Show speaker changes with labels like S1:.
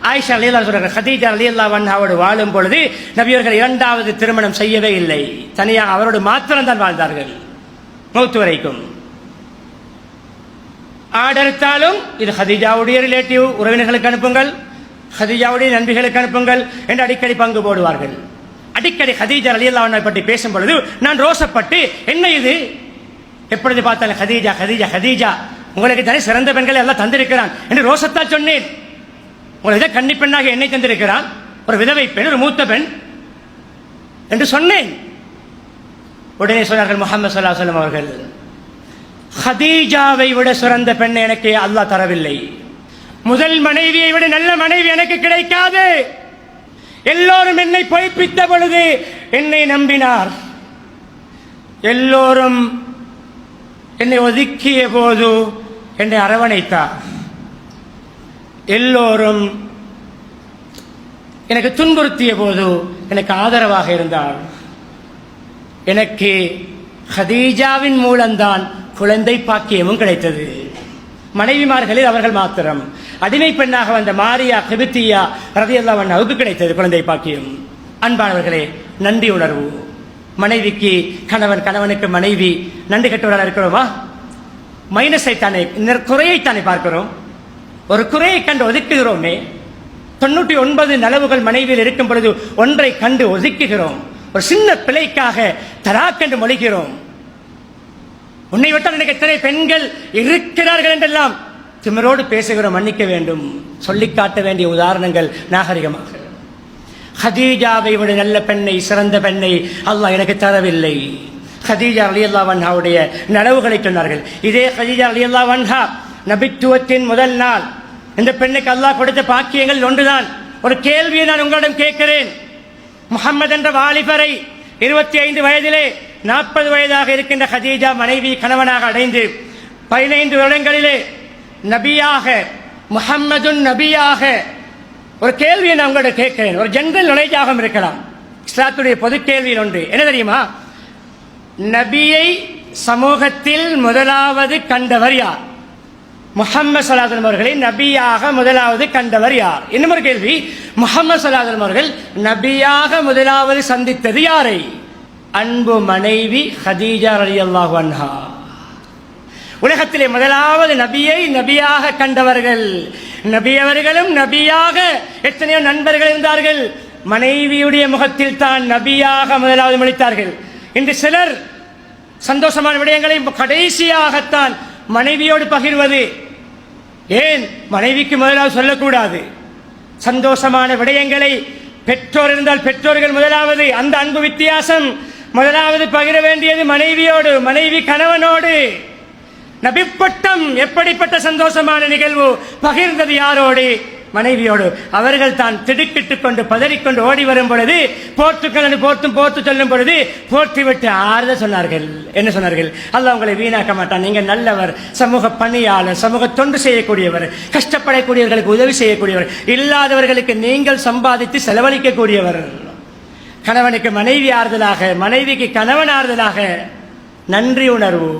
S1: ஆயிஷா ரலியல்லாஹு சொல்றாங்க, கதீஜா ரலியல்லாஹு அன்ஹாவோடு வாழும் பொழுது நபியவர்கள் இரண்டாவது திருமணம் செய்யவே இல்லை, தனியாக அவரோடு மாத்திரம்தான் வாழ்ந்தார்கள் மௌத் வரைக்கும். ஆர்டர்த்தாலும் இது கதீஜாவுடைய ரிலேட்டிவ் உறவினர்களுக்கு அனுப்புங்கள், கதீஜாவுடைய நண்பிகளுக்கு அனுப்புங்கள் என்று அடிக்கடி பங்கு போடுவார்கள். அடிக்கடி கதீஜா ரலியல்லாஹு அன்ஹா பற்றி பேசும் பொழுது நான் ரோசப்பட்டு, என்ன இது எப்பொழுது பார்த்தாலும் கதீஜா கதீஜா கதீஜா, உங்களுக்கு தானே சிறந்த பெண்களை எல்லாம் தந்திருக்கிறான் என்று ரோசத்தால் சொன்னேன். உங்களை கன்னி பெண்ணாக என்னை தந்திருக்கிறான், ஒரு விதவை பெண், ஒரு மூத்த பெண் என்று சொன்னேன். உடனே சொன்னார்கள் முஹம்மது ஸல்லல்லாஹு அலைஹி வஸல்லம் அவர்கள், கதீஜாவை விட சிறந்த பெண் எனக்கு அல்லாஹ் தரவில்லை, முதல் மனைவியை விட நல்ல மனைவி எனக்கு கிடைக்காது. எல்லோரும் என்னை பொய்ப்பித்த பொழுது என்னை நம்பினார், எல்லோரும் என்னை ஒதுக்கிய போது என்னை அரவணைத்தார், எல்லோரும் எனக்கு துன்புறுத்திய போது எனக்கு ஆதரவாக இருந்தார். எனக்கு கதீஜாவின் மூலம்தான் குழந்தை பாக்கியமும் கிடைத்தது. மனைவிமார்களில் அவர்கள் மாத்திரம். அடிமை பெண்ணாக வந்த மாரியா கிபித்தியா ரலியல்லாஹு அன்ஹாவுக்கு கிடைத்தது குழந்தை பாக்கியம். அன்பானவர்களே, நன்றி உணர்வு. மனைவிக்கு கணவன், கணவனுக்கு மனைவி நன்றி கெட்டவராக இருக்கிறோமா? மைனஸை தானே, குறையைத்தானே பார்க்கிறோம். ஒரு குறையை கண்டு ஒதுக்குகிறோமே. 99 நலவுகள் மனைவியில் இருக்கும் பொழுது ஒன்றை கண்டு ஒதுக்குகிறோம். ஒரு சின்ன பிழைக்காக தராக்கென்று மொழிகிறோம். உன்னை விட்டால் எனக்கு எத்தனை பெண்கள் இருக்கிறார்கள் என்றெல்லாம் திமிரோடு பேசுகிறோம். மன்னிக்க வேண்டும். சொல்லிக் காட்ட வேண்டிய உதாரணங்கள் நாகரிகமாக. கதீஜாவை விட நல்ல பெண்ணை, சிறந்த பெண்ணை அல்லாஹ் எனக்கு தரவில்லை. கதீஜா ரலியல்லாஹு அன்ஹாவுடைய நலவுகளை சொன்னார்கள். இதே கதீஜா ரலியல்லாஹு அன்ஹா நபித்துவத்தின் முதல் நாள் இந்த பெண்ணுக்கு அல்லாஹ் கொடுத்த பாக்கியங்கள் ஒன்றுதான். ஒரு கேள்வியை நான் உங்களிடம் கேட்கிறேன். முஹம்மது என்ற வாலிபரை 25 வயதிலே 40 வயதாக இருக்கின்ற கதீஜா மனைவி கணவனாக அடைந்து 15 வருடங்களிலே நபியாக, முஹம்மதுன் நபியாக, ஒரு கேள்வியை நான் உங்களிடம் கேட்கிறேன். ஒரு ஜெனரல் நாலேஜாக இருக்கலாம். இஸ்லாத்துடைய பொது கேள்வியில் ஒன்று என்ன தெரியுமா? நபியை சமூகத்தில் முதலாவது கண்டவர் யார்? முஹம்மது ஸல்லல்லாஹு அலைஹி வஸல்லம் அவர்களை நபியாக முதலாவது கண்டவர் யார்? இன்னும் ஒரு கேள்வி, முஹம்மது ஸல்லல்லாஹு அலைஹி வஸல்லம் அவர்கள் நபியாக முதலாவது சந்தித்தது யாரை? அன்பு மனைவி கதீஜா ரலியல்லாஹு அன்ஹா. உலகத்திலே முதலாவது நபியை நபியாக கண்டவர்கள். நபி அவர்களும் நபியாக எத்தனையோ நண்பர்கள் இருந்தார்கள். மனைவியுடைய முகத்தில் தான் நபியாக முதலாவது முடித்தார்கள். இன்று சிலர் சந்தோஷமான விடயங்களை கடைசியாகத்தான் மனைவியோடு பகிர்வது. ஏன் மனைவிக்கு முதலாவது சொல்லக்கூடாது? சந்தோஷமான விடயங்களை பெற்றோர் இருந்தால் பெற்றோர்கள் முதலாவது. அந்த அன்பு வித்தியாசம். முதலாவது பகிர வேண்டியது மனைவியோடு, மனைவி கணவனோடு. நபிப்பட்டம் எப்படிப்பட்ட சந்தோஷமான நிகழ்வு! பகிர்ந்தது யாரோடு? மனைவியோடு. அவர்கள் தான் திடுக்கிட்டுக் கொண்டு பதறிக்கொண்டு ஓடி வரும் பொழுது போற்றுக்கள் போர்த்து சொல்லும் பொழுது போற்றிவிட்டு ஆறுதல் சொன்னார்கள். என்ன சொன்னார்கள்? அல்லாஹ் உங்களை வீணாக்க மாட்டான், நீங்கள் நல்லவர், சமூக பணியாளர், சமூக தொண்டு செய்யக்கூடியவர், கஷ்டப்படக்கூடியவர்களுக்கு உதவி செய்யக்கூடியவர், இல்லாதவர்களுக்கு நீங்கள் சம்பாதித்து செலவழிக்கக்கூடியவர். கணவனுக்கு மனைவி ஆறுதலாக, மனைவிக்கு கணவன் ஆறுதலாக. நன்றி உணர்வு.